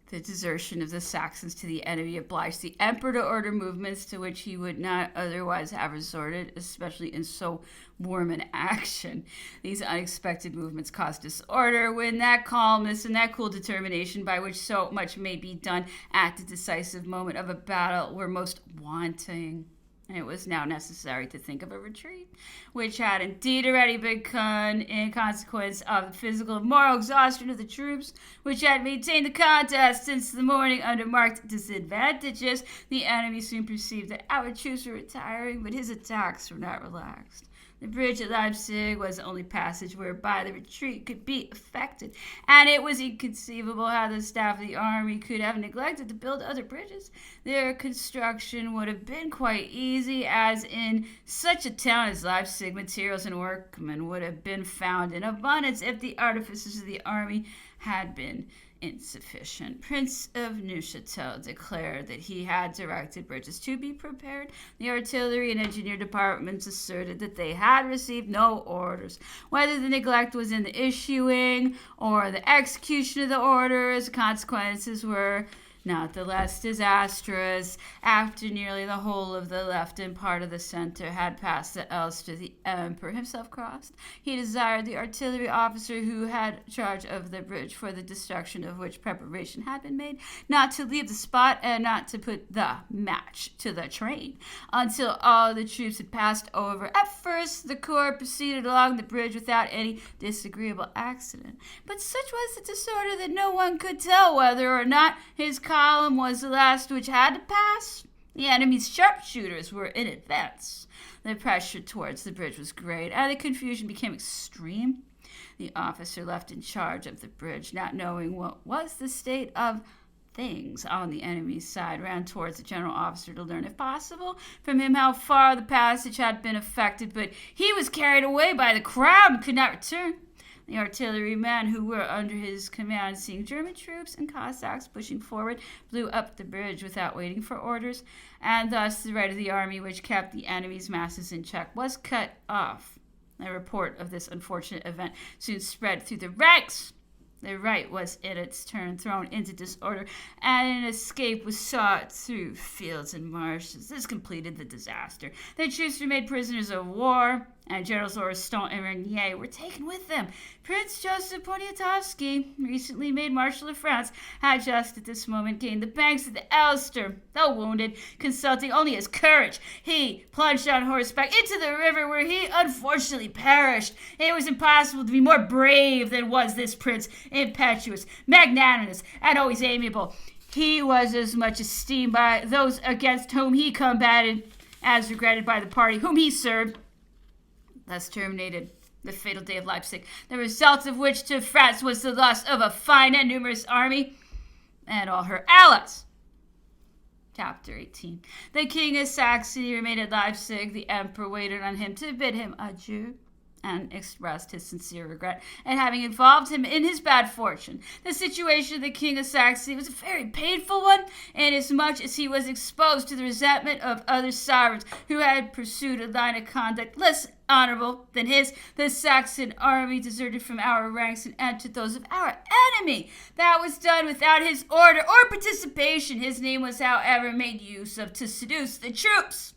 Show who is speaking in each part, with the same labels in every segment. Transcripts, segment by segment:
Speaker 1: The desertion of the Saxons to the enemy obliged the emperor to order movements to which he would not otherwise have resorted, especially in so warm an action. These unexpected movements caused disorder when that calmness and that cool determination by which so much may be done at the decisive moment of a battle were most wanting. It was now necessary to think of a retreat, which had indeed already begun in consequence of the physical and moral exhaustion of the troops, which had maintained the contest since the morning under marked disadvantages. The enemy soon perceived that our troops were retiring, but his attacks were not relaxed. The bridge at Leipzig was the only passage whereby the retreat could be effected, and it was inconceivable how the staff of the army could have neglected to build other bridges. Their construction would have been quite easy, as in such a town as Leipzig, materials and workmen would have been found in abundance if the artificers of the army had been insufficient. Prince of Neuchatel declared that he had directed bridges to be prepared. The artillery and engineer departments asserted that they had received no orders. Whether the neglect was in the issuing or the execution of the orders, consequences were not the less disastrous. After nearly the whole of the left and part of the center had passed the Elster, the emperor himself crossed. He desired the artillery officer who had charge of the bridge, for the destruction of which preparation had been made, not to leave the spot and not to put the match to the train until all the troops had passed over. At first, the corps proceeded along the bridge without any disagreeable accident, but such was the disorder that no one could tell whether or not his column was the last which had to pass. The enemy's sharpshooters were in advance. The pressure towards the bridge was great, and the confusion became extreme. The officer left in charge of the bridge, not knowing what was the state of things on the enemy's side, ran towards the general officer to learn, if possible, from him how far the passage had been effected, but he was carried away by the crowd and could not return. The artillerymen who were under his command, seeing German troops and Cossacks pushing forward, blew up the bridge without waiting for orders, and thus the right of the army, which kept the enemy's masses in check, was cut off. A report of this unfortunate event soon spread through the ranks. The right was in its turn thrown into disorder, and an escape was sought through fields and marshes. This completed the disaster. The troops were made prisoners of war, and Generals Oreston and Renier were taken with them. Prince Joseph Poniatowski, recently made Marshal of France, had just at this moment gained the banks of the Elster. Though wounded, consulting only his courage, he plunged on horseback into the river, where he unfortunately perished. It was impossible to be more brave than was this prince, impetuous, magnanimous, and always amiable. He was as much esteemed by those against whom he combated as regretted by the party whom he served. Thus terminated the fatal day of Leipzig, the result of which to France was the loss of a fine and numerous army and all her allies. Chapter 18. The king of Saxony remained at Leipzig. The emperor waited on him to bid him adieu, and expressed his sincere regret at having involved him in his bad fortune. The situation of the king of Saxony was a very painful one, inasmuch as he was exposed to the resentment of other sovereigns who had pursued a line of conduct less honorable than his. The Saxon army deserted from our ranks and entered those of our enemy. That was done without his order or participation. His name was, however, made use of to seduce the troops.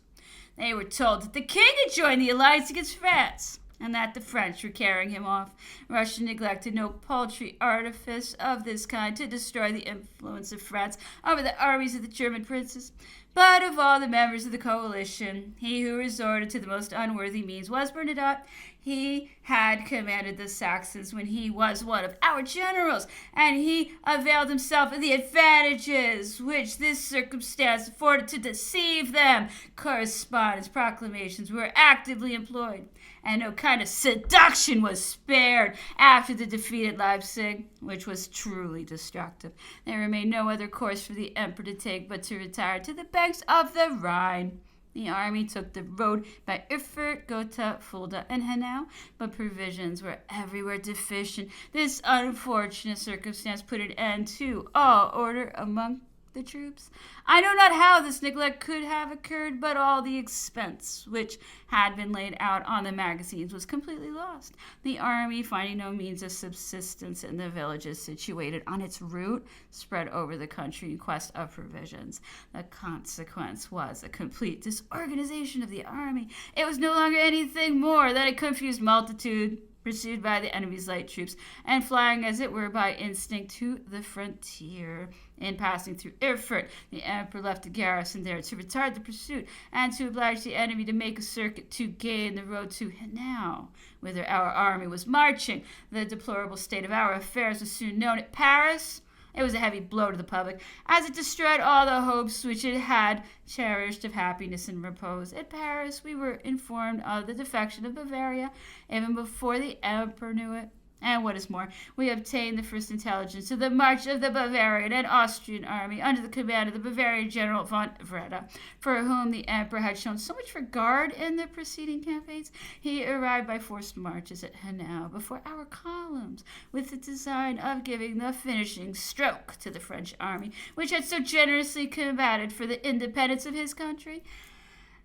Speaker 1: They were told that the king had joined the alliance against France, and that the French were carrying him off. Russia neglected no paltry artifice of this kind to destroy the influence of France over the armies of the German princes. But of all the members of the coalition, he who resorted to the most unworthy means was Bernadotte. He had commanded the Saxons when he was one of our generals, and he availed himself of the advantages which this circumstance afforded to deceive them. Correspondence proclamations were actively employed, and no kind of seduction was spared after the defeat at Leipzig, which was truly destructive. There remained no other course for the emperor to take but to retire to the banks of the Rhine. The army took the road by Erfurt, Gotha, Fulda, and Hanau, but provisions were everywhere deficient. This unfortunate circumstance put an end to all order among the troops. I know not how this neglect could have occurred, but all the expense which had been laid out on the magazines was completely lost. The army, finding no means of subsistence in the villages situated on its route, spread over the country in quest of provisions. The consequence was a complete disorganization of the army. It was no longer anything more than a confused multitude, pursued by the enemy's light troops, and flying as it were by instinct to the frontier. In passing through Erfurt, the emperor left a garrison there to retard the pursuit and to oblige the enemy to make a circuit to gain the road to Hanau, whither our army was marching. The deplorable state of our affairs was soon known at Paris. It was a heavy blow to the public, as it destroyed all the hopes which it had cherished of happiness and repose. At Paris, we were informed of the defection of Bavaria, even before the emperor knew it. And what is more, we obtained the first intelligence of the march of the Bavarian and Austrian army under the command of the Bavarian general von Wrede, for whom the emperor had shown so much regard in the preceding campaigns. He arrived by forced marches at Hanau before our columns, with the design of giving the finishing stroke to the French army, which had so generously combated for the independence of his country,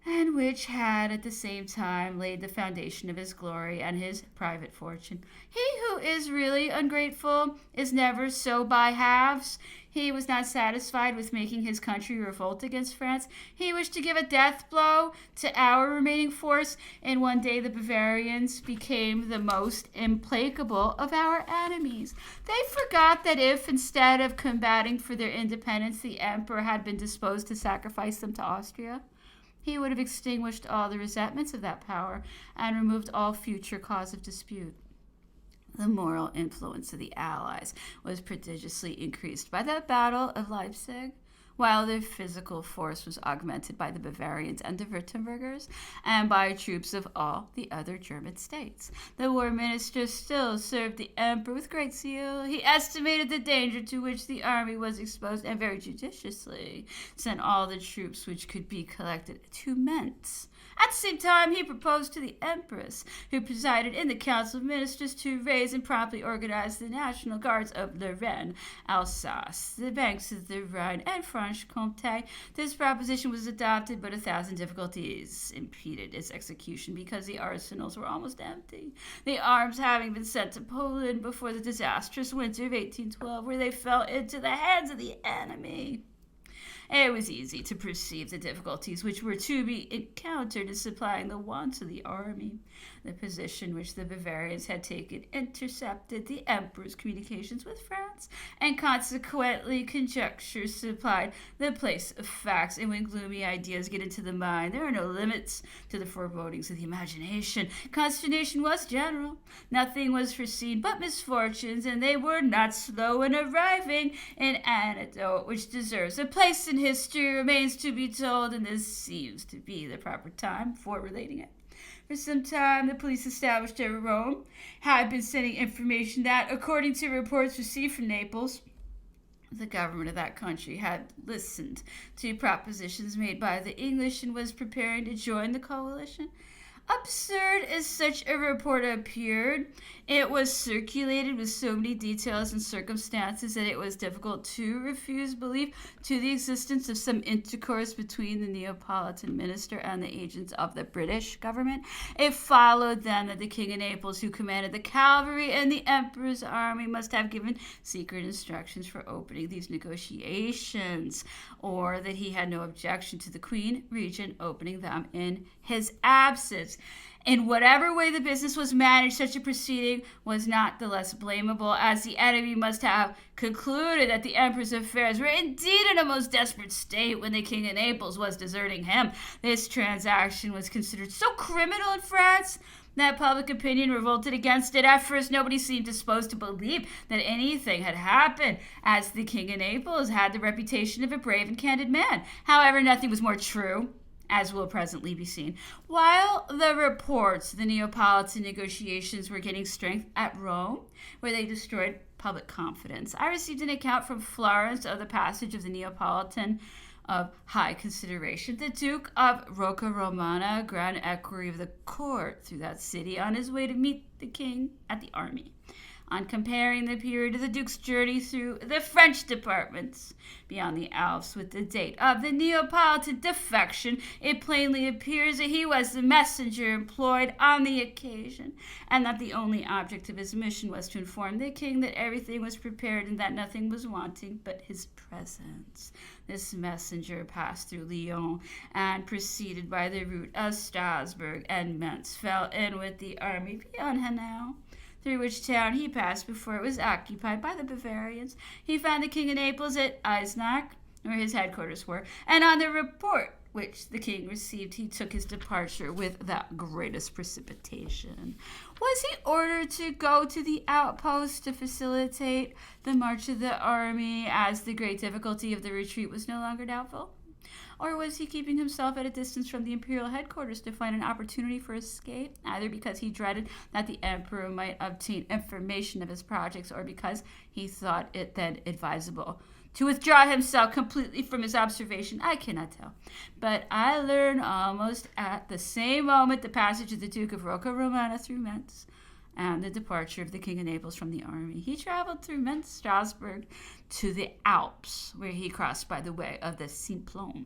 Speaker 1: and which had at the same time laid the foundation of his glory and his private fortune. He who is really ungrateful is never so by halves. He was not satisfied with making his country revolt against France. He wished to give a death blow to our remaining force, and one day the Bavarians became the most implacable of our enemies. They forgot that if, instead of combating for their independence, the emperor had been disposed to sacrifice them to Austria, he would have extinguished all the resentments of that power and removed all future cause of dispute. The moral influence of the Allies was prodigiously increased by the Battle of Leipzig, while their physical force was augmented by the Bavarians and the Württembergers and by troops of all the other German states. The war minister still served the emperor with great zeal. He estimated the danger to which the army was exposed and very judiciously sent all the troops which could be collected to Mentz. At the same time, he proposed to the empress, who presided in the council of ministers, to raise and promptly organize the national guards of Lorraine, Alsace, the banks of the Rhine, and Franche-Comté. This proposition was adopted, but 1,000 difficulties impeded its execution because the arsenals were almost empty, the arms having been sent to Poland before the disastrous winter of 1812, where they fell into the hands of the enemy. It was easy to perceive the difficulties which were to be encountered in supplying the wants of the army. The position which the Bavarians had taken intercepted the emperor's communications with France, and consequently conjecture supplied the place of facts. And when gloomy ideas get into the mind, there are no limits to the forebodings of the imagination. Consternation was general. Nothing was foreseen but misfortunes, and they were not slow in arriving. An anecdote which deserves a place in history remains to be told, and this seems to be the proper time for relating it. For some time, the police established at Rome had been sending information that, according to reports received from Naples, the government of that country had listened to propositions made by the English and was preparing to join the coalition. Absurd as such a report appeared, it was circulated with so many details and circumstances that it was difficult to refuse belief to the existence of some intercourse between the Neapolitan minister and the agents of the British government. It followed then that the King of Naples, who commanded the cavalry and the emperor's army, must have given secret instructions for opening these negotiations, or that he had no objection to the Queen Regent opening them in his absence. In whatever way the business was managed, such a proceeding was not the less blamable, as the enemy must have concluded that the emperor's affairs were indeed in a most desperate state when the King of Naples was deserting him. This transaction was considered so criminal in France that public opinion revolted against it. At first, nobody seemed disposed to believe that anything had happened, as the King of Naples had the reputation of a brave and candid man. However, nothing was more true, as will presently be seen. While the reports of the Neapolitan negotiations were gaining strength at Rome, where they destroyed public confidence, I received an account from Florence of the passage of the Neapolitan of high consideration, the Duke of Rocca Romana, grand equerry of the court, through that city on his way to meet the king at the army. on comparing the period of the Duke's journey through the French departments beyond the Alps with the date of the Neapolitan defection, it plainly appears that he was the messenger employed on the occasion, and that the only object of his mission was to inform the king that everything was prepared and that nothing was wanting but his presence. This messenger passed through Lyon and, proceeded by the route of Strasbourg and Metz, fell in with the army beyond Hanau, through which town he passed before it was occupied by the Bavarians. He found the king of Naples at Eisenach, where his headquarters were, and on the report which the king received, he took his departure with the greatest precipitation. Was he ordered to go to the outpost to facilitate the march of the army, as the great difficulty of the retreat was no longer doubtful? Or was he keeping himself at a distance from the imperial headquarters to find an opportunity for escape, either because he dreaded that the emperor might obtain information of his projects, or because he thought it then advisable to withdraw himself completely from his observation? I cannot tell. But I learn almost at the same moment the passage of the Duke of Rocca Romana through Metz, and the departure of the King of Naples from the army. He traveled through Metz, Strasbourg, to the Alps, where he crossed by the way of the Simplon.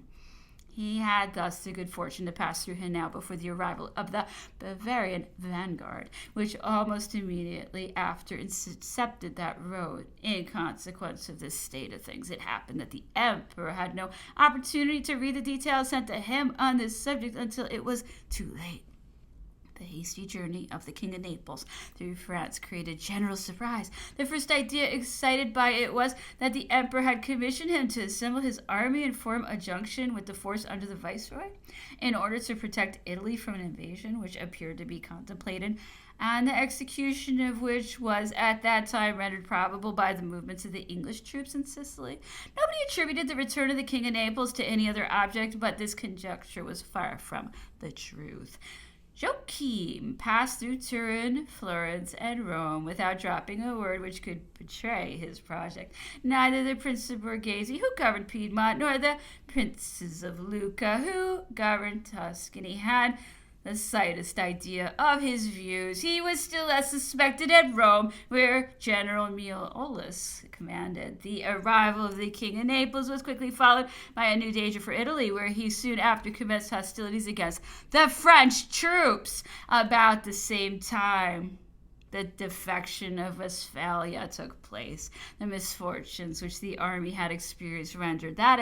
Speaker 1: He had thus the good fortune to pass through Hanau before the arrival of the Bavarian vanguard, which almost immediately after intercepted that road. In consequence of this state of things, it happened that the emperor had no opportunity to read the details sent to him on this subject until it was too late. The hasty journey of the King of Naples through France created general surprise. The first idea excited by it was that the emperor had commissioned him to assemble his army and form a junction with the force under the viceroy in order to protect Italy from an invasion which appeared to be contemplated, and the execution of which was at that time rendered probable by the movements of the English troops in Sicily. Nobody attributed the return of the King of Naples to any other object, but this conjecture was far from the truth. Joachim passed through Turin, Florence, and Rome without dropping a word which could betray his project. Neither the Prince of Borghese, who governed Piedmont, nor the princes of Lucca, who governed Tuscany, had the slightest idea of his views. He was still less suspected at Rome, where General Miollis commanded. The arrival of the King of Naples was quickly followed by a new danger for Italy, where he soon after commenced hostilities against the French troops. About the same time, the defection of Westphalia took place. The misfortunes which the army had experienced rendered that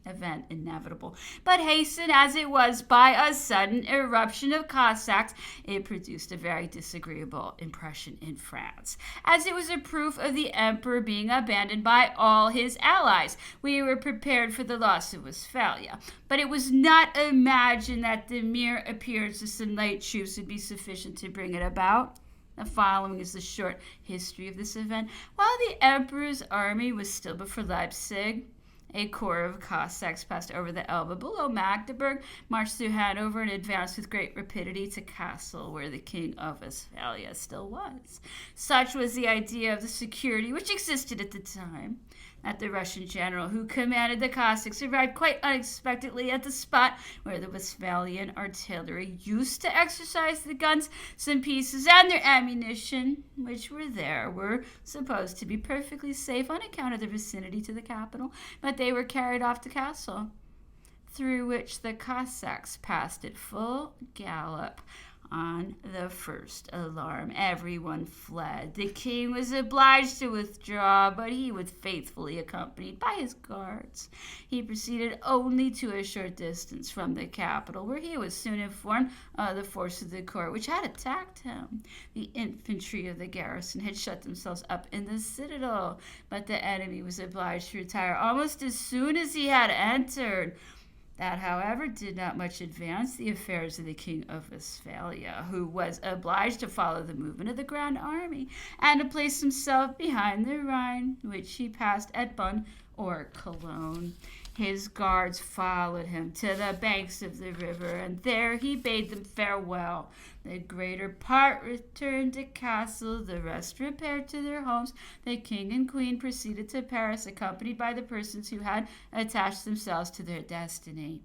Speaker 1: event inevitable. But hastened as it was by a sudden eruption of Cossacks, it produced a very disagreeable impression in France, as it was a proof of the emperor being abandoned by all his allies. We were prepared for the loss of Westphalia, but it was not imagined that the mere appearance of some light troops would be sufficient to bring it about. The following is the short history of this event. While the emperor's army was still before Leipzig, a corps of Cossacks passed over the Elbe below Magdeburg, marched through Hanover, and advanced with great rapidity to Kassel, where the King of Westphalia still was. Such was the idea of the security which existed at the time, that the Russian general who commanded the Cossacks arrived quite unexpectedly at the spot where the Westphalian artillery used to exercise. The guns, some pieces, and their ammunition, which were there, were supposed to be perfectly safe on account of their vicinity to the capital, but they were carried off to Kassel, through which the Cossacks passed at full gallop. On the first alarm, everyone fled. The king was obliged to withdraw, but he was faithfully accompanied by his guards. He proceeded only to a short distance from the capital, where he was soon informed of the force of the corps which had attacked him. The infantry of the garrison had shut themselves up in the citadel, but the enemy was obliged to retire almost as soon as he had entered. That, however, did not much advance the affairs of the King of Westphalia, who was obliged to follow the movement of the Grand Army and to place himself behind the Rhine, which he passed at Bonn or Cologne. His guards followed him to the banks of the river, and there he bade them farewell. The greater part returned to Kassel, the rest repaired to their homes. The king and queen proceeded to Paris, accompanied by the persons who had attached themselves to their destiny.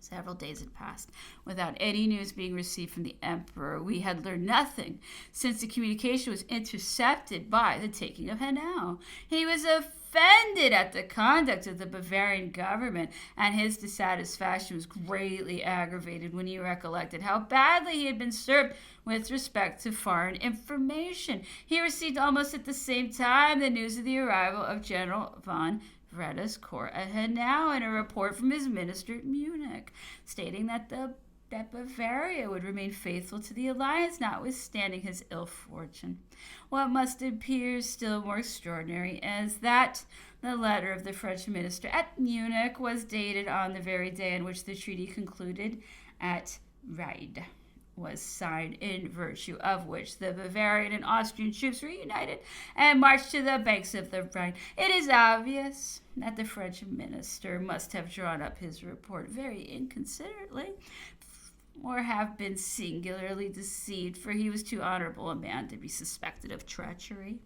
Speaker 1: Several days had passed without any news being received from the emperor. We had learned nothing since the communication was intercepted by the taking of Hanau. He was offended at the conduct of the Bavarian government, and his dissatisfaction was greatly aggravated when he recollected how badly he had been served with respect to foreign information. He received almost at the same time the news of the arrival of General von Vreda's court had now in a report from his minister at Munich, stating that Bavaria would remain faithful to the alliance, notwithstanding his ill fortune. What must appear still more extraordinary is that the letter of the French minister at Munich was dated on the very day on which the treaty concluded at Ried was signed, in virtue of which the Bavarian and Austrian troops were united and marched to the banks of the Rhine. It is obvious that the French minister must have drawn up his report very inconsiderately, or have been singularly deceived, for he was too honorable a man to be suspected of treachery.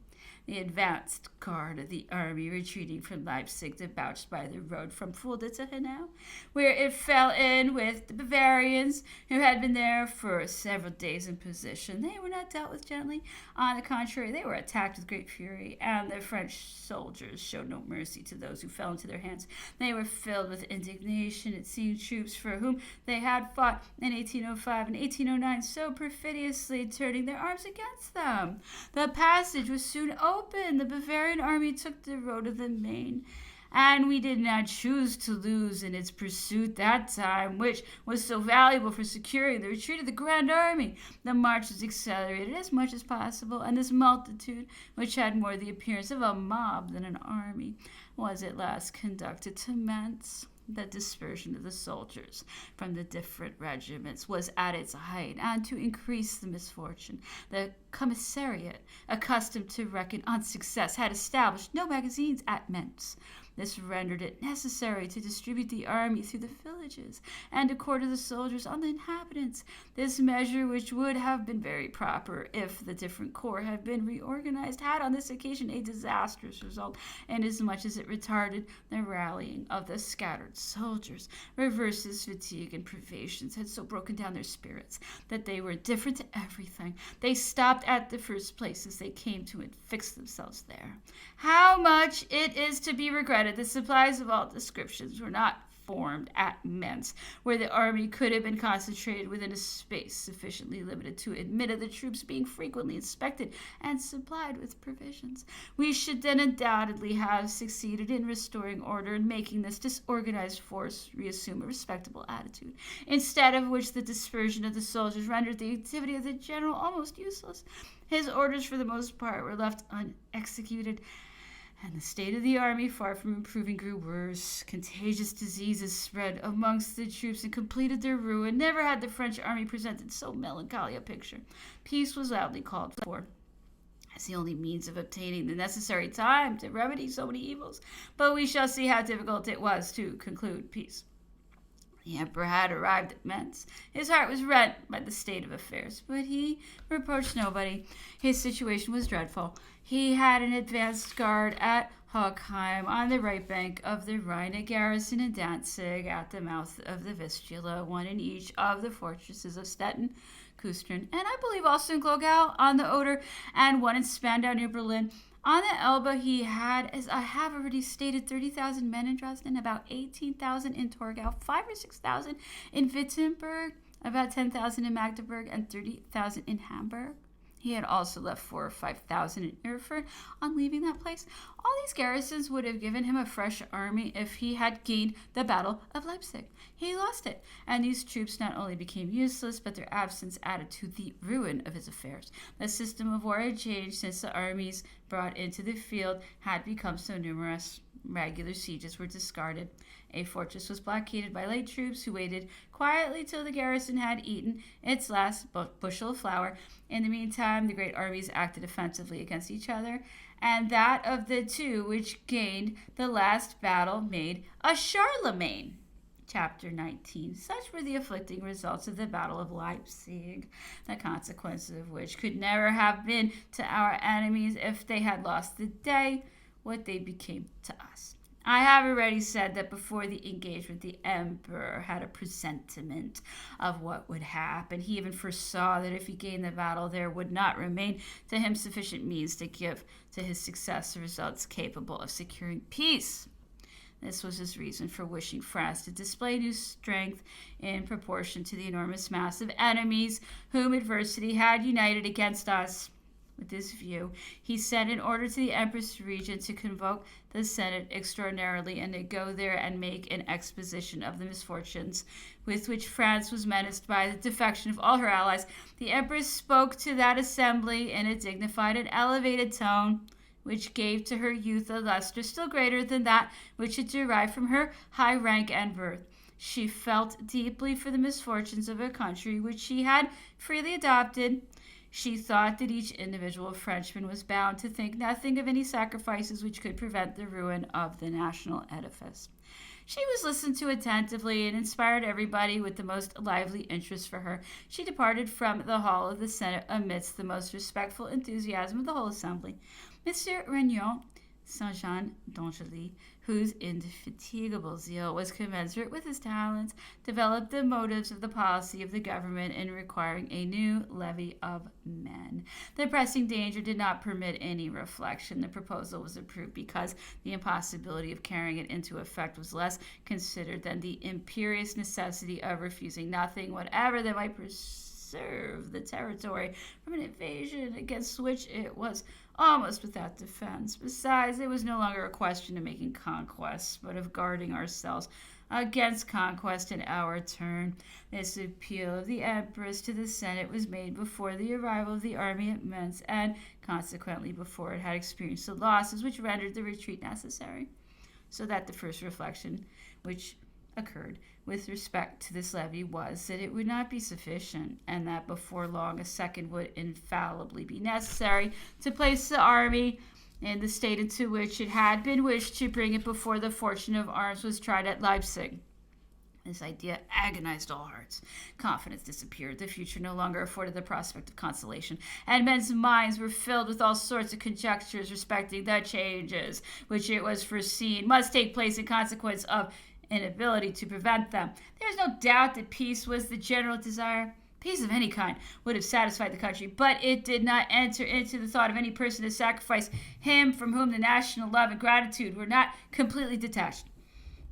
Speaker 1: The advanced guard of the army retreating from Leipzig debouched by the road from Fulda to Hanau, where it fell in with the Bavarians, who had been there for several days in position. They were not dealt with gently. On the contrary, they were attacked with great fury, and the French soldiers showed no mercy to those who fell into their hands. They were filled with indignation at seeing troops for whom they had fought in 1805 and 1809 so perfidiously turning their arms against them. The passage was soon open. The Bavarian army took the road of the Main, and we did not choose to lose in its pursuit that time, which was so valuable for securing the retreat of the Grand Army. The march was accelerated as much as possible, and this multitude, which had more the appearance of a mob than an army, was at last conducted to Mentz. The dispersion of the soldiers from the different regiments was at its height, and to increase the misfortune, the commissariat, accustomed to reckon on success, had established no magazines at Mentz. This rendered it necessary to distribute the army through the villages and to quarter the soldiers on the inhabitants. This measure, which would have been very proper if the different corps had been reorganized, had on this occasion a disastrous result, inasmuch as it retarded the rallying of the scattered soldiers. Reverses, fatigue, and privations had so broken down their spirits that they were indifferent to everything. They stopped at the first places they came to and fixed themselves there. How much it is to be regretted the supplies of all descriptions were not formed at Mentz, where the army could have been concentrated within a space sufficiently limited to admit of the troops being frequently inspected and supplied with provisions. We should then undoubtedly have succeeded in restoring order and making this disorganized force reassume a respectable attitude, instead of which the dispersion of the soldiers rendered the activity of the general almost useless. His orders, for the most part, were left unexecuted, and the state of the army, far from improving, grew worse. Contagious diseases spread amongst the troops and completed their ruin. Never had the French army presented so melancholy a picture. Peace was loudly called for as the only means of obtaining the necessary time to remedy so many evils. But we shall see how difficult it was to conclude peace. The emperor had arrived at Mentz. His heart was rent by the state of affairs, but he reproached nobody. His situation was dreadful. He had an advanced guard at Hochheim on the right bank of the Rhine, a garrison in Danzig at the mouth of the Vistula, one in each of the fortresses of Stettin, Kustrin, and I believe also in Glogau on the Oder, and one in Spandau near Berlin. On the Elbe, he had, as I have already stated, 30,000 men in Dresden, about 18,000 in Torgau, 5,000 or 6,000 in Wittenberg, about 10,000 in Magdeburg, and 30,000 in Hamburg. He had also left 4,000 or 5,000 in Erfurt on leaving that place. All these garrisons would have given him a fresh army if he had gained the Battle of Leipzig. He lost it, and these troops not only became useless, but their absence added to the ruin of his affairs. The system of war had changed since the armies brought into the field had become so numerous. Regular sieges were discarded. A fortress was blockaded by light troops who waited quietly till the garrison had eaten its last bushel of flour. In the meantime, the great armies acted offensively against each other, and that of the two which gained the last battle made a Charlemagne. Chapter 19. Such were the afflicting results of the Battle of Leipzig, the consequences of which could never have been to our enemies if they had lost the day what they became to us. I have already said that before the engagement, the emperor had a presentiment of what would happen. He even foresaw that if he gained the battle, there would not remain to him sufficient means to give to his successor results capable of securing peace. This was his reason for wishing France to display new strength in proportion to the enormous mass of enemies whom adversity had united against us. With this view, he sent an order to the Empress Regent to convoke the Senate extraordinarily and to go there and make an exposition of the misfortunes with which France was menaced by the defection of all her allies. The Empress spoke to that assembly in a dignified and elevated tone, which gave to her youth a luster still greater than that which it derived from her high rank and birth. She felt deeply for the misfortunes of a country which she had freely adopted. She thought that each individual Frenchman was bound to think nothing of any sacrifices which could prevent the ruin of the national edifice. She was listened to attentively and inspired everybody with the most lively interest for her. She departed from the hall of the Senate amidst the most respectful enthusiasm of the whole assembly. Monsieur Regnault Saint-Jean d'Angely, whose indefatigable zeal was commensurate with his talents, developed the motives of the policy of the government in requiring a new levy of men. The pressing danger did not permit any reflection. The proposal was approved because the impossibility of carrying it into effect was less considered than the imperious necessity of refusing nothing whatever that might preserve the territory from an invasion against which it was almost without defense. Besides, it was no longer a question of making conquests, but of guarding ourselves against conquest in our turn. This appeal of the Empress to the Senate was made before the arrival of the army at Metz, and consequently before it had experienced the losses which rendered the retreat necessary. So that the first reflection which occurred with respect to this levy was that it would not be sufficient, and that before long a second would infallibly be necessary to place the army in the state into which it had been wished to bring it before the fortune of arms was tried at Leipzig. This idea agonized all hearts. Confidence disappeared. The future no longer afforded the prospect of consolation, and men's minds were filled with all sorts of conjectures respecting the changes which it was foreseen must take place in consequence of inability to prevent them. There is no doubt that peace was the general desire. Peace of any kind would have satisfied the country, but it did not enter into the thought of any person to sacrifice him from whom the national love and gratitude were not completely detached.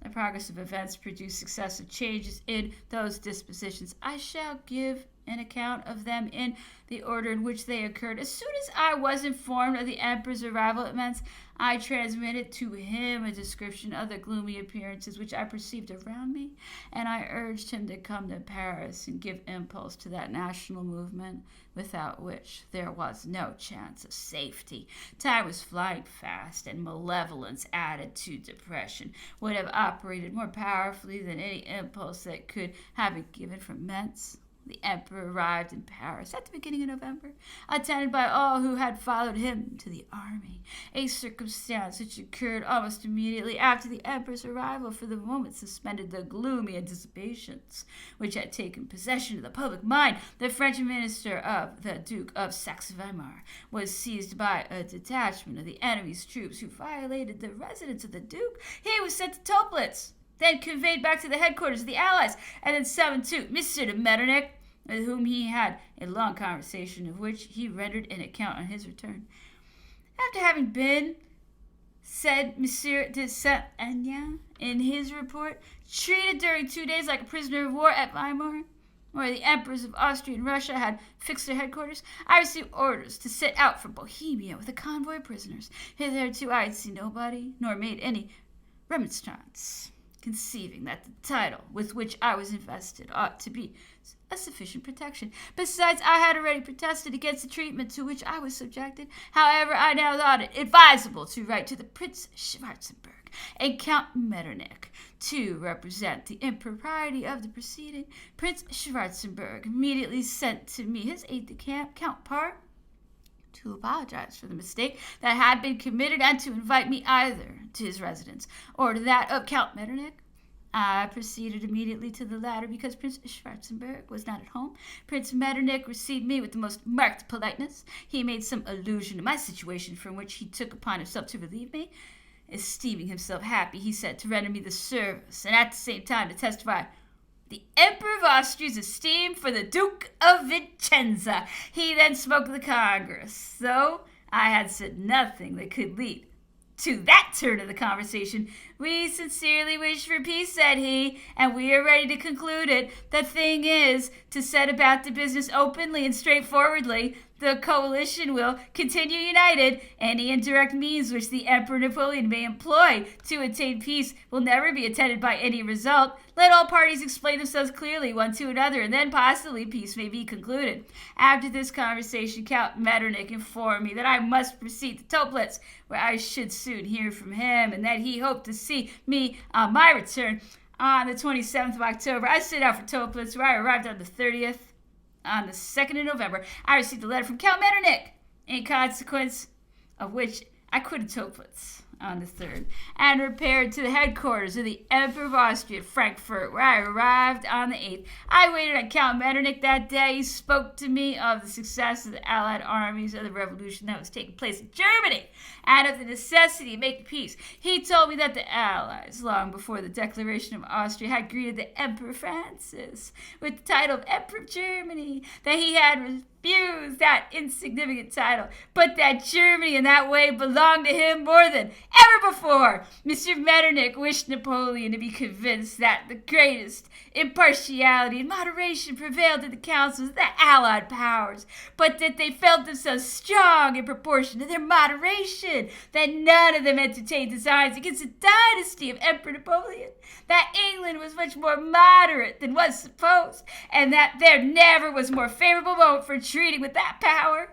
Speaker 1: The progress of events produced successive changes in those dispositions. I shall give an account of them in the order in which they occurred. As soon as I was informed of the Emperor's arrival at Metz, I transmitted to him a description of the gloomy appearances which I perceived around me, and I urged him to come to Paris and give impulse to that national movement without which there was no chance of safety. Time was flying fast, and malevolence added to depression would have operated more powerfully than any impulse that could have been given from Metz. The Emperor arrived in Paris at the beginning of November, attended by all who had followed him to the army, a circumstance which occurred almost immediately after the Emperor's arrival, for the moment suspended the gloomy anticipations which had taken possession of the public mind. The French minister of the Duke of Saxe-Weimar was seized by a detachment of the enemy's troops who violated the residence of the Duke. He was sent to Toplitz, then conveyed back to the headquarters of the Allies, and then summoned to Monsieur de Metternich, with whom he had a long conversation, of which he rendered an account on his return. After having been, said Monsieur de Saint-Aignan in his report, treated during 2 days like a prisoner of war at Weimar, where the emperors of Austria and Russia had fixed their headquarters, I received orders to set out for Bohemia with a convoy of prisoners. Hitherto I had seen nobody, nor made any remonstrance, conceiving that the title with which I was invested ought to be a sufficient protection. Besides, I had already protested against the treatment to which I was subjected. However, I now thought it advisable to write to the Prince Schwarzenberg and Count Metternich to represent the impropriety of the proceeding. Prince Schwarzenberg immediately sent to me his aide-de-camp, Count Parr, to apologize for the mistake that had been committed and to invite me either to his residence or to that of Count Metternich. I proceeded immediately to the latter because Prince Schwarzenberg was not at home. Prince Metternich received me with the most marked politeness. He made some allusion to my situation from which he took upon himself to relieve me. Esteeming himself happy, he said, to render me the service, and at the same time to testify the Emperor of Austria's esteem for the Duke of Vicenza. He then spoke to the Congress, though I had said nothing that could lead to that turn of the conversation. We sincerely wish for peace, said he, and we are ready to conclude it. The thing is to set about the business openly and straightforwardly. The coalition will continue united. Any indirect means which the Emperor Napoleon may employ to attain peace will never be attended by any result. Let all parties explain themselves clearly one to another, and then possibly peace may be concluded. After this conversation, Count Metternich informed me that I must proceed to Toplitz, where I should soon hear from him, and that he hoped to see me on my return on the 27th of October. I set out for Toplitz, where I arrived on the 30th. On the 2nd of November, I received a letter from Count Metternich, in consequence of which I quitted Toplitz on the 3rd and repaired to the headquarters of the Emperor of Austria at Frankfurt, where I arrived on the 8th. I waited on Count Metternich that day. He spoke to me of the success of the Allied armies of the revolution that was taking place in Germany and of the necessity of making peace. He told me that the Allies, long before the declaration of Austria, had greeted the Emperor Francis with the title of Emperor of Germany, that he had refused that insignificant title, but that Germany in that way belonged to him more than ever before. Monsieur Metternich wished Napoleon to be convinced that the greatest impartiality and moderation prevailed in the councils of the Allied powers, but that they felt themselves strong in proportion to their moderation, that none of them entertained designs against the dynasty of Emperor Napoleon, that England was much more moderate than was supposed, and that there never was more favorable moment for treating with that power,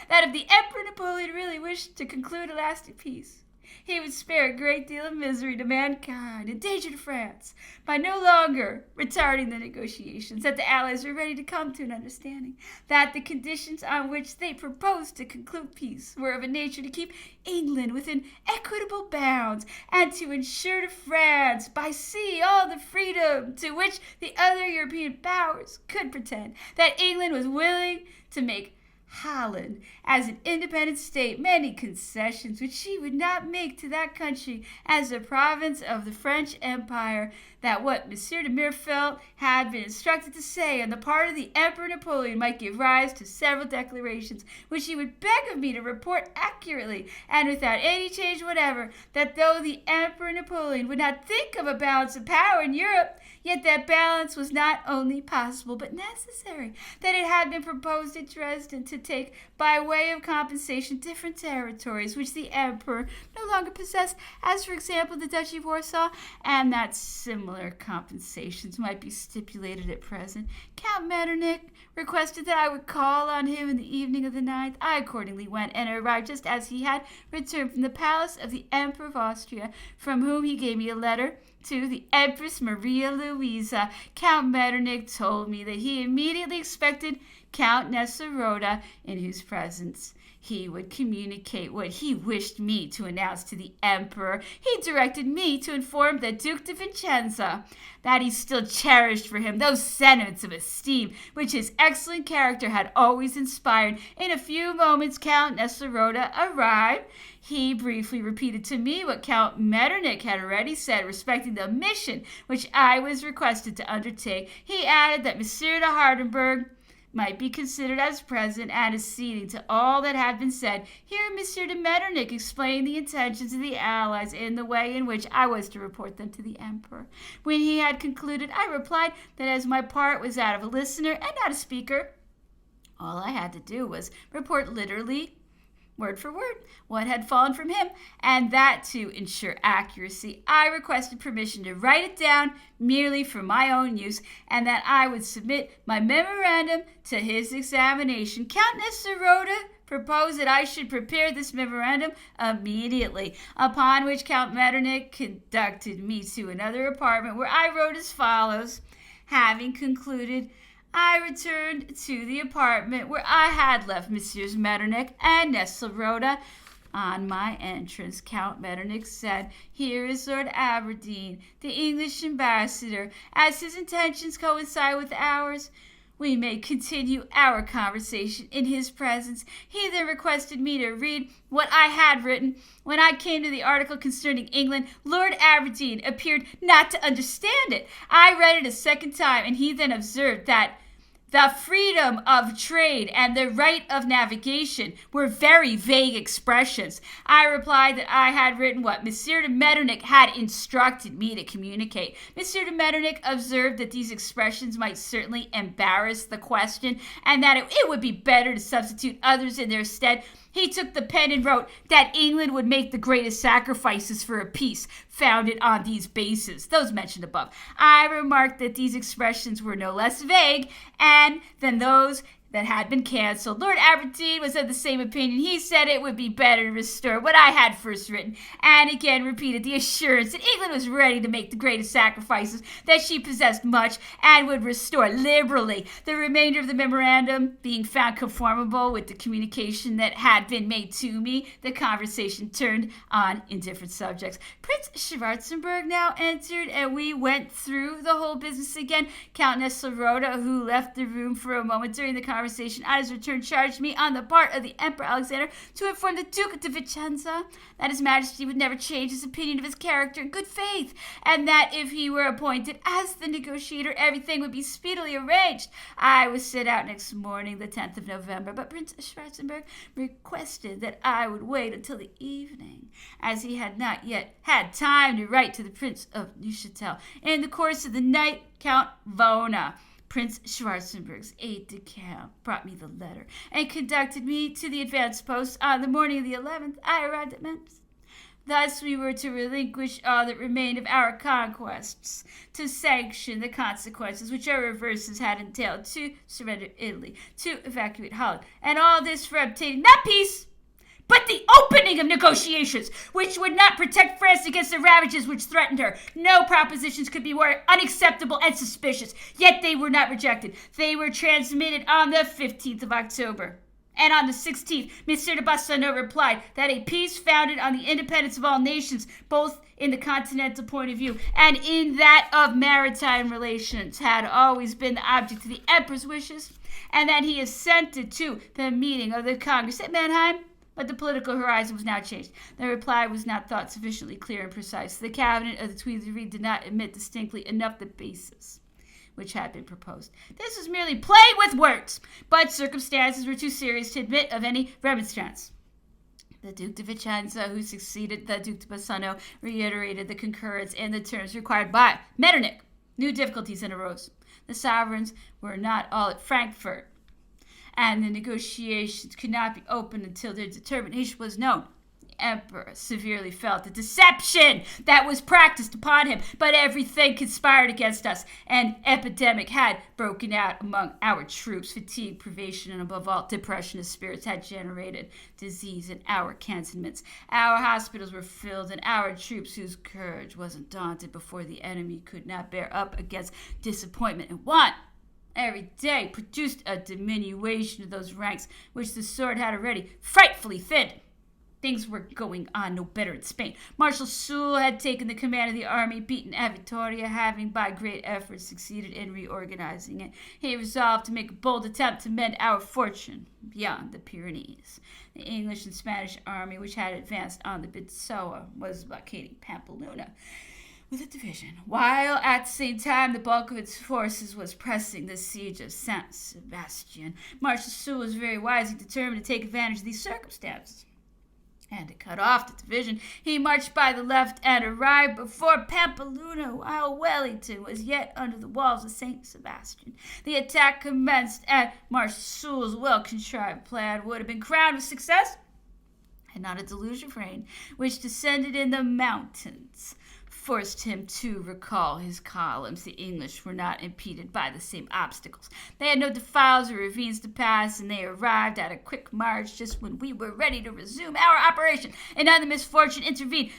Speaker 1: that if the Emperor Napoleon really wished to conclude a lasting peace, he would spare a great deal of misery to mankind and danger to France by no longer retarding the negotiations, that the Allies were ready to come to an understanding, that the conditions on which they proposed to conclude peace were of a nature to keep England within equitable bounds and to ensure to France by sea all the freedom to which the other European powers could pretend, that England was willing to make Holland, as an independent state, many concessions which she would not make to that country as a province of the French Empire, that what Monsieur de Mirefelt had been instructed to say on the part of the Emperor Napoleon might give rise to several declarations which he would beg of me to report accurately and without any change whatever, that though the Emperor Napoleon would not think of a balance of power in Europe, yet that balance was not only possible but necessary, that it had been proposed at Dresden to take by way of compensation different territories which the Emperor no longer possessed, as for example the Duchy of Warsaw, and that similar compensations might be stipulated at present. Count Metternich requested that I would call on him in the evening of the 9th. I accordingly went and arrived just as he had returned from the palace of the Emperor of Austria, from whom he gave me a letter to the Empress Maria Louisa. Count Metternich told me that he immediately expected Count Nesselrode, in whose presence he would communicate what he wished me to announce to the Emperor. He directed me to inform the Duke de Vicenza that he still cherished for him those sentiments of esteem which his excellent character had always inspired. In a few moments Count Nesselrode arrived. He briefly repeated to me what Count Metternich had already said respecting the mission which I was requested to undertake. He added that Monsieur de Hardenberg might be considered as present and acceding to all that had been said. Here Monsieur de Metternich explained the intentions of the Allies in the way in which I was to report them to the Emperor. When he had concluded, I replied that as my part was that of a listener and not a speaker, all I had to do was report literally, word for word, what had fallen from him, and that to ensure accuracy, I requested permission to write it down merely for my own use, and that I would submit my memorandum to his examination. Count Nesselrode proposed that I should prepare this memorandum immediately, upon which Count Metternich conducted me to another apartment, where I wrote as follows. Having concluded, I returned to the apartment where I had left Messieurs Metternich and Nesselrode. On my entrance, Count Metternich said, "Here is Lord Aberdeen, the English ambassador. As his intentions coincide with ours, We may continue our conversation in his presence. He then requested me to read what I had written. When I came to the article concerning England, Lord Aberdeen appeared not to understand it. I read it a second time, and he then observed that the freedom of trade and the right of navigation were very vague expressions. I replied that I had written what Monsieur de Metternich had instructed me to communicate. Monsieur de Metternich observed that these expressions might certainly embarrass the question, and that it would be better to substitute others in their stead. He took the pen and wrote that England would make the greatest sacrifices for a peace founded on these bases, those mentioned above. I remarked that these expressions were no less vague than those that had been canceled. Lord Aberdeen was of the same opinion. He said it would be better to restore what I had first written, and again repeated the assurance that England was ready to make the greatest sacrifices, that she possessed much, and would restore liberally. The remainder of the memorandum being found conformable with the communication that had been made to me, the conversation turned on indifferent subjects. Prince Schwarzenberg now entered, and we went through the whole business again. Countess Rhoda, who left the room for a moment during the conversation, on his return charged me on the part of the Emperor Alexander to inform the Duke de Vicenza that His Majesty would never change his opinion of his character in good faith, and that if he were appointed as the negotiator, everything would be speedily arranged. I was sent out next morning, the 10th of November, but Prince Schwarzenberg requested that I would wait until the evening, as he had not yet had time to write to the Prince of Neuchâtel. In the course of the night, Count Vona, Prince Schwarzenberg's aide-de-camp, brought me the letter and conducted me to the advanced post. On the morning of the 11th, I arrived at Memphis. Thus we were to relinquish all that remained of our conquests, to sanction the consequences which our reverses had entailed, to surrender Italy, to evacuate Holland, and all this for obtaining not peace, but the opening of negotiations, which would not protect France against the ravages which threatened her. No propositions could be more unacceptable and suspicious, yet they were not rejected. They were transmitted on the 15th of October. And on the 16th, Monsieur de Bassano replied that a peace founded on the independence of all nations, both in the continental point of view and in that of maritime relations, had always been the object of the Emperor's wishes, and that he assented to the meeting of the Congress at Mannheim. But the political horizon was now changed. The reply was not thought sufficiently clear and precise. The cabinet of the Tuileries did not admit distinctly enough the basis which had been proposed. This was merely play with words, but circumstances were too serious to admit of any remonstrance. The Duke de Vicenza, who succeeded the Duke de Bassano, reiterated the concurrence in the terms required by Metternich. New difficulties then arose. The sovereigns were not all at Frankfurt, and the negotiations could not be opened until their determination was known. The Emperor severely felt the deception that was practiced upon him, but everything conspired against us. An epidemic had broken out among our troops. Fatigue, privation, and above all, depression of spirits had generated disease in our cantonments. Our hospitals were filled, and our troops, whose courage wasn't daunted before the enemy, could not bear up against disappointment and want. Every day produced a diminution of those ranks which the sword had already frightfully thinned. Things were going on no better in Spain. Marshal Soult had taken the command of the army, beaten at Vittoria, having by great efforts succeeded in reorganizing it. He resolved to make a bold attempt to mend our fortune beyond the Pyrenees. The English and Spanish army, which had advanced on the Bitsoa, was blockading Pamplona with a division, while at the same time the bulk of its forces was pressing the siege of Saint Sebastian. Marshal Soult was very wisely determined to take advantage of these circumstances and to cut off the division. He marched by the left and arrived before Pamplona while Wellington was yet under the walls of Saint Sebastian. The attack commenced, and Marshal Soult's well-contrived plan would have been crowned with success had not a deluge of rain, which descended in the mountains, forced him to recall his columns. The English were not impeded by the same obstacles. They had no defiles or ravines to pass, and they arrived at a quick march just when we were ready to resume our operation. Another misfortune intervened.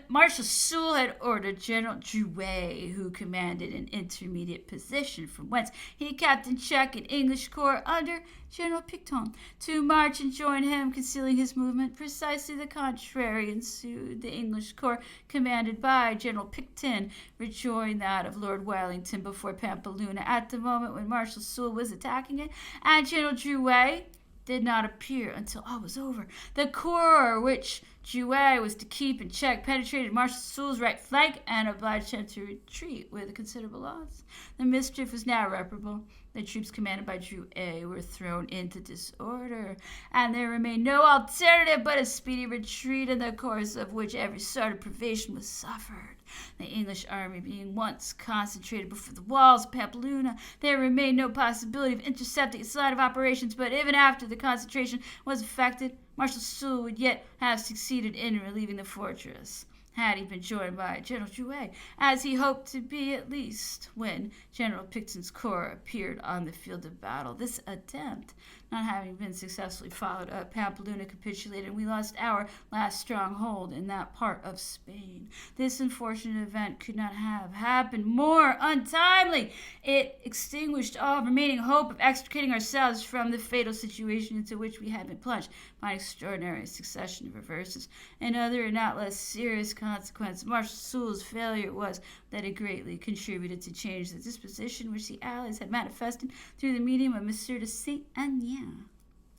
Speaker 1: Marshal Soult had ordered General Drouet, who commanded an intermediate position from whence he kept in check an English corps under General Picton, to march and join him, concealing his movement. Precisely the contrary ensued. The English corps, commanded by General General Picton rejoined that of Lord Wellington before Pampeluna at the moment when Marshal Soult was attacking it, and General Drouet did not appear until all was over. The corps which Drouet was to keep in check penetrated Marshal Soult's right flank and obliged him to retreat with considerable loss. The mischief was now irreparable. The troops commanded by Drouet were thrown into disorder, and there remained no alternative but a speedy retreat, in the course of which every sort of privation was suffered. The English army being once concentrated before the walls of Pampeluna, there remained no possibility of intercepting its line of operations, but even after the concentration was effected, Marshal Soult would yet have succeeded in relieving the fortress, had he been joined by General Drouet, as he hoped to be at least when General Picton's corps appeared on the field of battle. This attempt not having been successfully followed up, Pampeluna capitulated, and we lost our last stronghold in that part of Spain. This unfortunate event could not have happened more untimely. It extinguished all remaining hope of extricating ourselves from the fatal situation into which we had been plunged by an extraordinary succession of reverses. Another and not less serious consequence of Marshal Soult's failure was that it greatly contributed to change the disposition which the Allies had manifested through the medium of Monsieur de Saint-Aignan.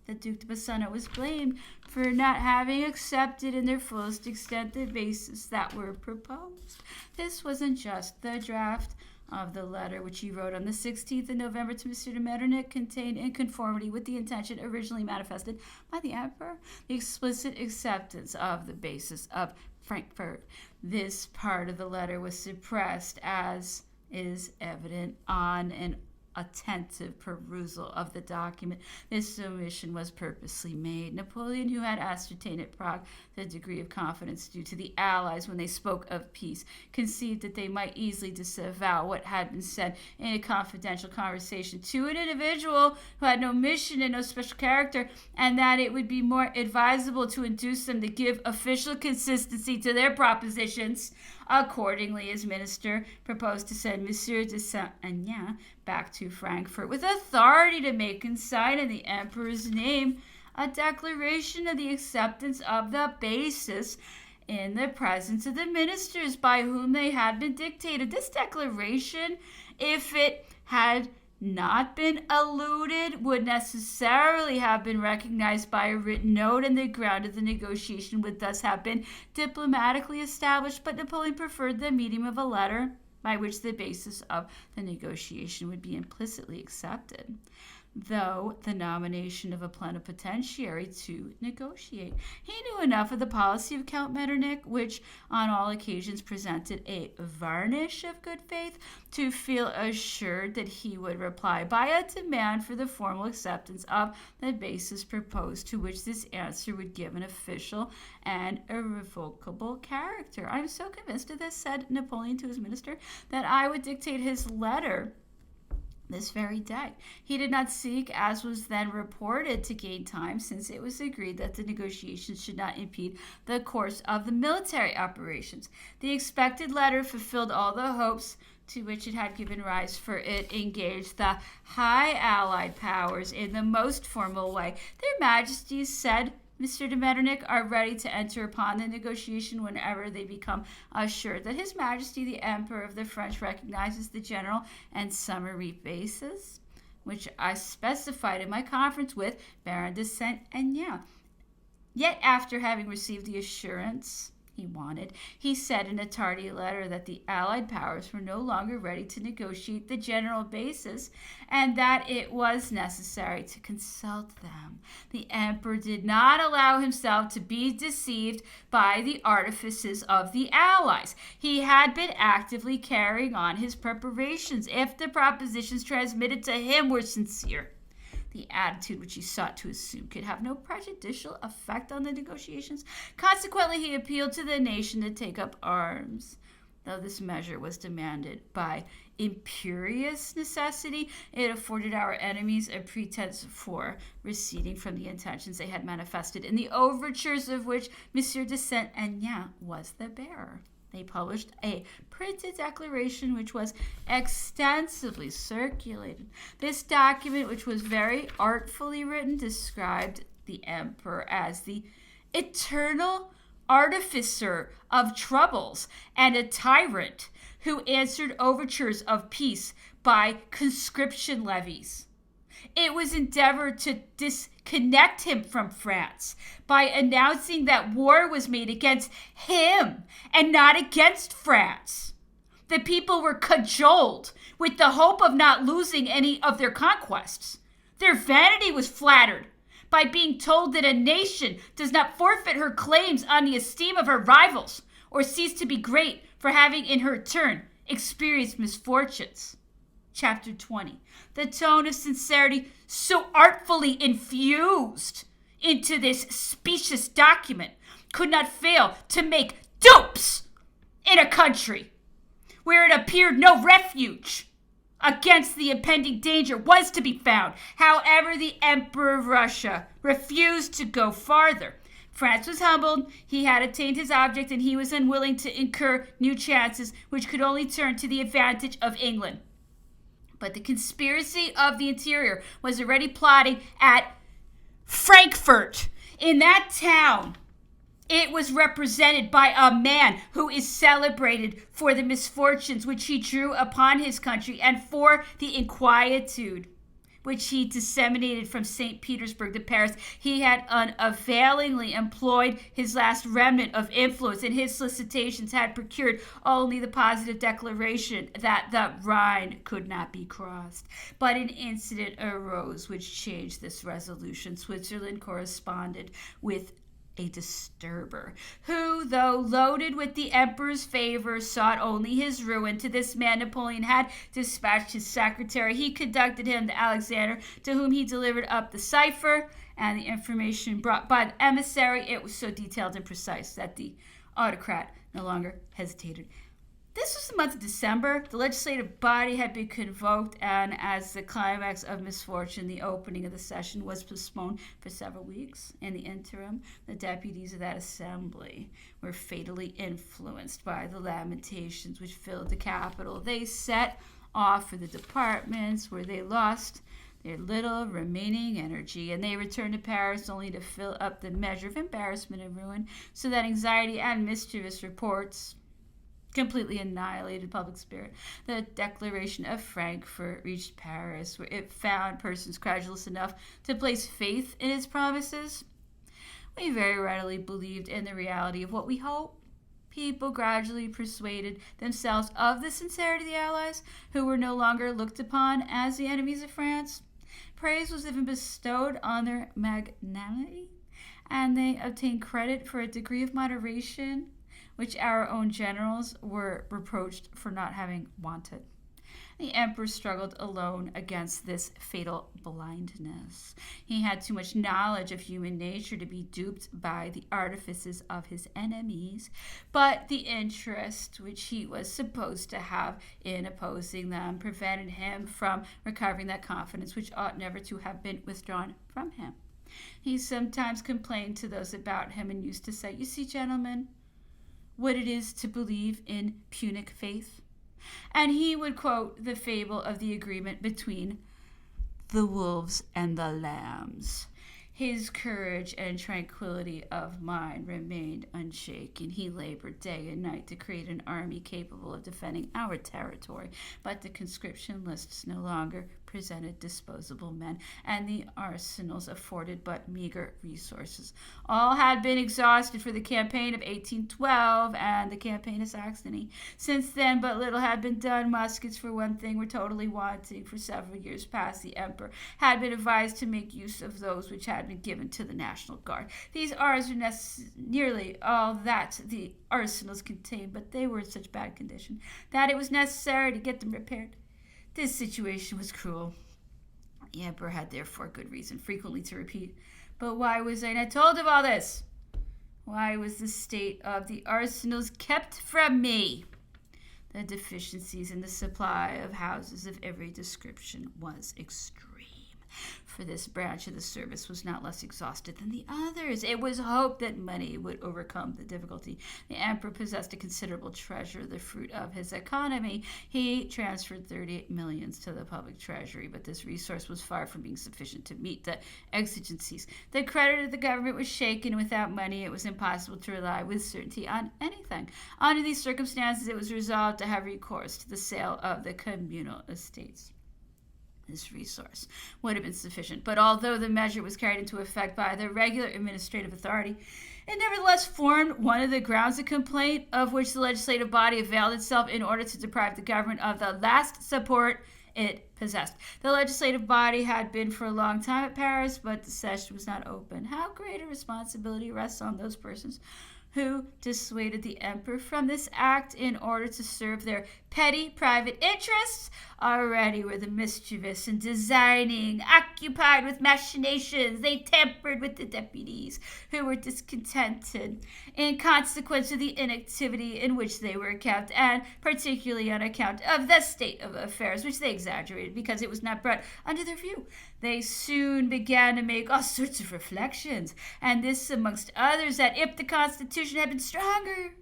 Speaker 1: The Duc de Bassano was blamed for not having accepted in their fullest extent the bases that were proposed. This wasn't just the draft of the letter which he wrote on the 16th of November to Monsieur de Metternich contained, in conformity with the intention originally manifested by the Emperor, the explicit acceptance of the basis of Frankfurt. This part of the letter was suppressed, as is evident on an attentive perusal of the document. This omission was purposely made. Napoleon, who had ascertained at Prague the degree of confidence due to the Allies when they spoke of peace, conceived that they might easily disavow what had been said in a confidential conversation to an individual who had no mission and no special character, and that it would be more advisable to induce them to give official consistency to their propositions. Accordingly, his minister proposed to send Monsieur de Saint-Aignan back to Frankfurt with authority to make and sign in the Emperor's name a declaration of the acceptance of the basis in the presence of the ministers by whom they had been dictated. This declaration, if it had not been eluded, would necessarily have been recognized by a written note, and the ground of the negotiation would thus have been diplomatically established, but Napoleon preferred the medium of a letter by which the basis of the negotiation would be implicitly accepted, though the nomination of a plenipotentiary to negotiate. He knew enough of the policy of Count Metternich, which on all occasions presented a varnish of good faith, to feel assured that he would reply by a demand for the formal acceptance of the basis proposed, to which this answer would give an official and irrevocable character. "I am so convinced of this," said Napoleon to his minister, "that I would dictate his letter this very day." He did not seek, as was then reported, to gain time, since it was agreed that the negotiations should not impede the course of the military operations. The expected letter fulfilled all the hopes to which it had given rise, for it engaged the high Allied powers in the most formal way. "Their Majesties," said Mr. de Metternich, "are ready to enter upon the negotiation whenever they become assured that His Majesty the Emperor of the French recognizes the general and summary basis which I specified in my conference with Baron de Saint-Aignan." Yet, after having received the assurance he wanted, he said in a tardy letter that the Allied powers were no longer ready to negotiate the general basis, and that it was necessary to consult them. The Emperor did not allow himself to be deceived by the artifices of the Allies. He had been actively carrying on his preparations if the propositions transmitted to him were sincere. The attitude which he sought to assume could have no prejudicial effect on the negotiations. Consequently, he appealed to the nation to take up arms. Though this measure was demanded by imperious necessity, it afforded our enemies a pretense for receding from the intentions they had manifested in the overtures of which Monsieur de Saint-Aignan was the bearer. They published a printed declaration which was extensively circulated. This document, which was very artfully written, described the Emperor as the eternal artificer of troubles and a tyrant who answered overtures of peace by conscription levies. It was endeavored to disconnect him from France by announcing that war was made against him and not against France. The people were cajoled with the hope of not losing any of their conquests. Their vanity was flattered by being told that a nation does not forfeit her claims on the esteem of her rivals or cease to be great for having in her turn experienced misfortunes. Chapter 20. The tone of sincerity so artfully infused into this specious document could not fail to make dupes in a country where it appeared no refuge against the impending danger was to be found. However, the Emperor of Russia refused to go farther. France was humbled, he had attained his object, and he was unwilling to incur new chances which could only turn to the advantage of England. But the conspiracy of the interior was already plotting at Frankfurt. In that town, it was represented by a man who is celebrated for the misfortunes which he drew upon his country and for the inquietude which he disseminated from St. Petersburg to Paris. He had unavailingly employed his last remnant of influence, and his solicitations had procured only the positive declaration that the Rhine could not be crossed. But an incident arose which changed this resolution. Switzerland corresponded with a disturber, who, though loaded with the emperor's favor, sought only his ruin. To this man Napoleon had dispatched his secretary. He conducted him to Alexander, to whom he delivered up the cipher and the information brought by the emissary. It was so detailed and precise that the autocrat no longer hesitated. This was the month of December. The legislative body had been convoked, and as the climax of misfortune, the opening of the session was postponed for several weeks. In the interim, the deputies of that assembly were fatally influenced by the lamentations which filled the capital. They set off for the departments where they lost their little remaining energy, and they returned to Paris only to fill up the measure of embarrassment and ruin, so that anxiety and mischievous reports completely annihilated public spirit. The Declaration of Frankfurt reached Paris, where it found persons credulous enough to place faith in its promises. We very readily believed in the reality of what we hoped. People gradually persuaded themselves of the sincerity of the Allies, who were no longer looked upon as the enemies of France. Praise was even bestowed on their magnanimity, and they obtained credit for a degree of moderation which our own generals were reproached for not having wanted. The emperor struggled alone against this fatal blindness. He had too much knowledge of human nature to be duped by the artifices of his enemies, but the interest which he was supposed to have in opposing them prevented him from recovering that confidence which ought never to have been withdrawn from him. He sometimes complained to those about him and used to say, "You see, gentlemen, what it is to believe in Punic faith." And he would quote the fable of the agreement between the wolves and the lambs. His courage and tranquility of mind remained unshaken. He labored day and night to create an army capable of defending our territory, but the conscription lists no longer presented disposable men, and the arsenals afforded but meager resources. All had been exhausted for the campaign of 1812 and the campaign of Saxony. Since then, but little had been done. Muskets, for one thing, were totally wanting. For several years past, the emperor had been advised to make use of those which had been given to the National Guard. These arms were nearly all that the arsenals contained, but they were in such bad condition that it was necessary to get them repaired. This situation was cruel. The emperor had therefore good reason frequently to repeat, "But why was I not told of all this? Why was the state of the arsenals kept from me?" The deficiencies in the supply of houses of every description was extreme. for this branch of the service was not less exhausted than the others. It was hoped that money would overcome the difficulty. The emperor possessed a considerable treasure, the fruit of his economy. He transferred 38 millions to the public treasury, but this resource was far from being sufficient to meet the exigencies. The credit of the government was shaken. Without money, it was impossible to rely with certainty on anything. Under these circumstances, it was resolved to have recourse to the sale of the communal estates. This resource would have been sufficient, but although the measure was carried into effect by the regular administrative authority, it nevertheless formed one of the grounds of complaint of which the legislative body availed itself in order to deprive the government of the last support it possessed. The legislative body had been for a long time at Paris, but the session was not open. How great a responsibility rests on those persons who dissuaded the emperor from this act in order to serve their petty private interests. Already were the mischievous and designing, occupied with machinations. They tampered with the deputies, who were discontented in consequence of the inactivity in which they were kept, and particularly on account of the state of affairs, which they exaggerated because it was not brought under their view. They soon began to make all sorts of reflections, and this amongst others, that if the Constitution had been stronger,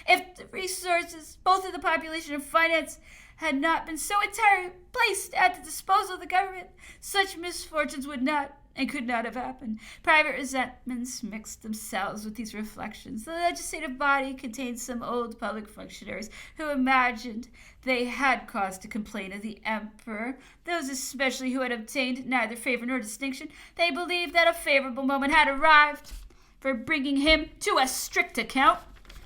Speaker 1: if the resources, both of the population and finance, had not been so entirely placed at the disposal of the government, such misfortunes would not and could not have happened. Private resentments mixed themselves with these reflections. The legislative body contained some old public functionaries who imagined they had cause to complain of the emperor, those especially who had obtained neither favor nor distinction. They believed that a favorable moment had arrived for bringing him to a strict account.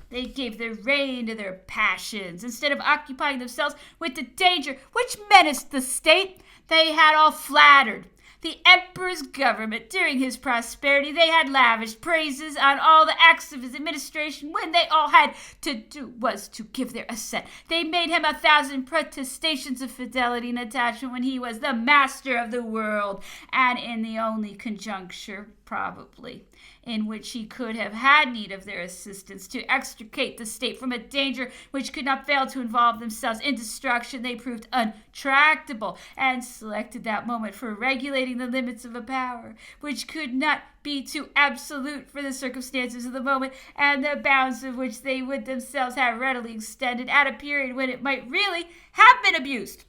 Speaker 1: They gave the rein to their passions. Instead of occupying themselves with the danger which menaced the state, they had all flattered the emperor's government. During his prosperity, they had lavished praises on all the acts of his administration. When they all had to do was to give their assent. They made him 1,000 protestations of fidelity and attachment when he was the master of the world, and in the only conjuncture, probably, in which he could have had need of their assistance to extricate the state from a danger which could not fail to involve themselves in destruction, they proved untractable, and selected that moment for regulating the limits of a power which could not be too absolute for the circumstances of the moment, and the bounds of which they would themselves have readily extended at a period when it might really have been abused.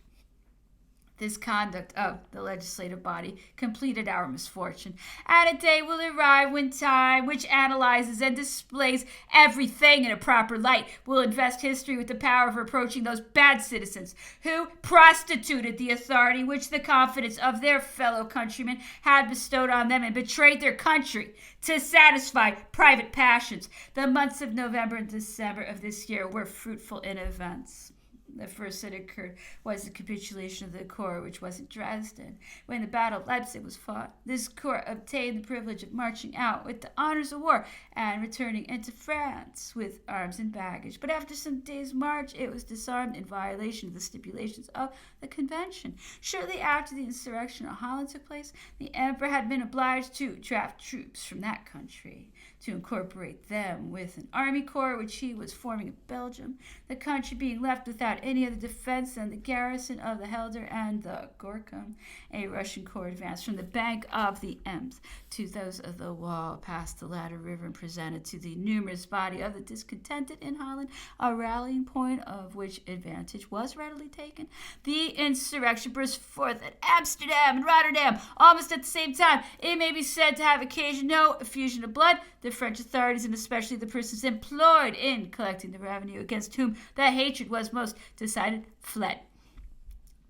Speaker 1: This conduct of the legislative body completed our misfortune, and a day will arrive when time, which analyzes and displays everything in a proper light, will invest history with the power of reproaching those bad citizens who prostituted the authority which the confidence of their fellow countrymen had bestowed on them and betrayed their country to satisfy private passions. The months of November and December of this year were fruitful in events. The first that occurred was the capitulation of the corps, which was at Dresden. When the Battle of Leipzig was fought, this corps obtained the privilege of marching out with the honors of war and returning into France with arms and baggage. But after some days' march, it was disarmed in violation of the stipulations of the convention. Shortly after the insurrection in Holland took place, the emperor had been obliged to draft troops from that country to incorporate them with an army corps which he was forming in Belgium, the country being left without any other defense than the garrison of the Helder and the Gorkum. A Russian corps advanced from the bank of the Ems to those of the wall, past the latter river, and presented to the numerous body of the discontented in Holland a rallying point of which advantage was readily taken. The insurrection burst forth at Amsterdam and Rotterdam almost at the same time. It may be said to have occasioned no effusion of blood. The French authorities, and especially the persons employed in collecting the revenue, against whom the hatred was most decided, fled.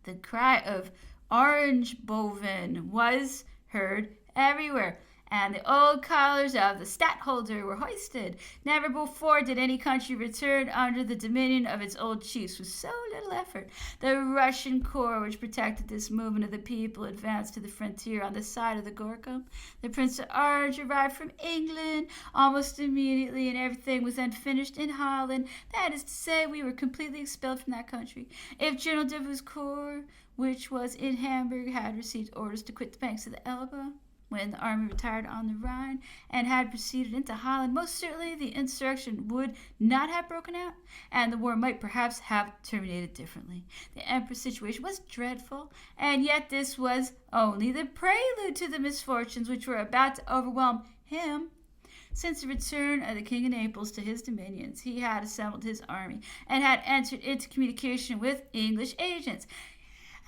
Speaker 1: The cry of Orange Boven was heard everywhere, and the old collars of the stadtholder were hoisted. Never before did any country return under the dominion of its old chiefs with so little effort. The Russian corps which protected this movement of the people advanced to the frontier on the side of the Gorkum. The Prince of Orange arrived from England almost immediately, and everything was then finished in Holland. That is to say, we were completely expelled from that country. If General Davout's corps, which was in Hamburg, had received orders to quit the banks of the Elbe, When the army retired on the Rhine and had proceeded into Holland, most certainly the insurrection would not have broken out, and the war might perhaps have terminated differently. The emperor's situation was dreadful, and yet this was only the prelude to the misfortunes which were about to overwhelm him. Since the return of the King of Naples to his dominions, he had assembled his army and had entered into communication with English agents.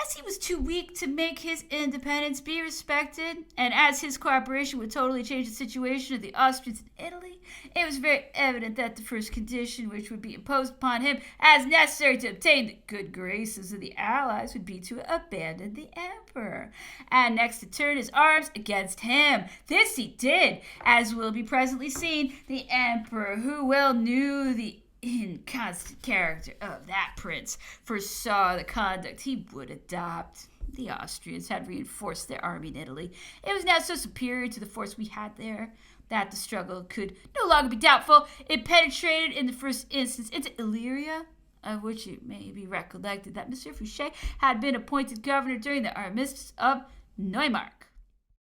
Speaker 1: As he was too weak to make his independence be respected, and as his cooperation would totally change the situation of the Austrians in Italy, it was very evident that the first condition which would be imposed upon him as necessary to obtain the good graces of the Allies would be to abandon the emperor, and next to turn his arms against him. This he did, as will be presently seen. The emperor, who well knew the inconstant character of that prince, foresaw the conduct he would adopt. The Austrians had reinforced their army in Italy. It was now so superior to the force we had there that the struggle could no longer be doubtful. It penetrated in the first instance into Illyria, of which it may be recollected that M. Fouché had been appointed governor during the armistice of Neumarkt.